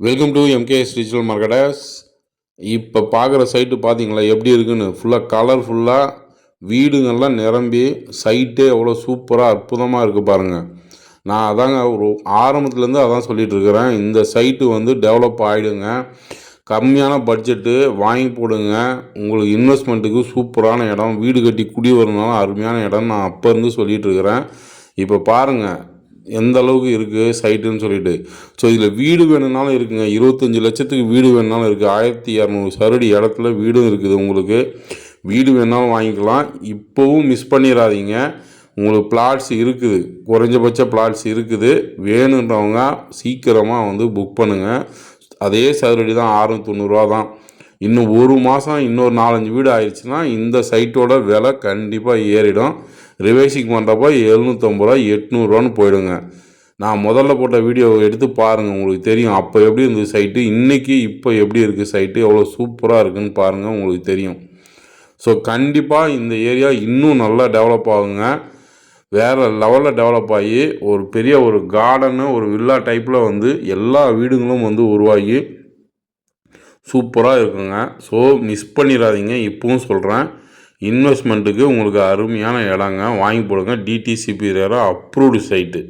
Welcome to MKS digital marketers. இப்போ பார்க்குற site பார்த்தீங்களா எப்படி இருக்குன்னு? ஃபுல்லாக கலர்ஃபுல்லாக வீடுங்கள்லாம் நிரம்பி சைட்டே எவ்வளோ சூப்பராக அற்புதமாக இருக்குது பாருங்கள். நான் அதாங்க ஒரு ஆரம்பத்துலேருந்து அதான் சொல்லிகிட்டு இருக்கிறேன். இந்த சைட்டு வந்து டெவலப் ஆகிடுங்க. கம்மியான பட்ஜெட்டு வாங்கி போடுங்க. உங்களுக்கு இன்வெஸ்ட்மெண்ட்டுக்கு சூப்பரான இடம், வீடு கட்டி குடி வரணும்னாலும் அருமையான இடம். நான் அப்போ இருந்து சொல்லிகிட்டு இருக்கிறேன். இப்போ பாருங்கள் எந்த அளவுக்கு இருக்குது சைட்டுன்னு சொல்லிட்டு. ஸோ இதில் வீடு வேணும்னாலும் இருக்குங்க. 25 லட்சத்துக்கு வீடு வேணுனாலும் இருக்குது. 1200 சதுரடி இடத்துல வீடும் இருக்குது. உங்களுக்கு வீடு வேணாலும் வாங்கிக்கலாம். இப்போவும் மிஸ் பண்ணிடாதீங்க. உங்களுக்கு பிளாட்ஸ் இருக்குது, குறைஞ்சபட்ச பிளாட்ஸ் இருக்குது. வேணுன்றவங்க சீக்கிரமாக வந்து புக் பண்ணுங்கள். அதே சதுரடி தான் 690 தான். இன்னும் ஒரு மாதம் இன்னொரு 4-5 வீடு ஆயிடுச்சுன்னா இந்த சைட்டோட விலை கண்டிப்பாக ஏறிடும். ரிவைசிங் பண்ணுறப்போ 750 ரூபா 800 போயிடுங்க. நான் முதல்ல போட்ட வீடியோவை எடுத்து பாருங்கள், உங்களுக்கு தெரியும் அப்போ எப்படி இருந்தது சைட்டு, இன்றைக்கி இப்போ எப்படி இருக்குது சைட்டு, எவ்வளோ சூப்பராக இருக்குதுன்னு பாருங்கள், உங்களுக்கு தெரியும். ஸோ கண்டிப்பாக இந்த ஏரியா இன்னும் நல்லா டெவலப் ஆகுங்க. வேறு லெவலில் டெவலப் ஆகி ஒரு பெரிய ஒரு கார்டனு, ஒரு வில்லா டைப்பில் வந்து எல்லா வீடுகளும் வந்து உருவாகி சூப்பராக இருக்குங்க. ஸோ மிஸ் பண்ணிடாதீங்க. இப்பவும் சொல்கிறேன், இன்வெஸ்ட்மெண்ட்டுக்கு உங்களுக்கு அருமையான இடங்க, வாங்கி போடுங்க. டிடிசிபி ரேரா அப்ரூவ்டு சைட்டு.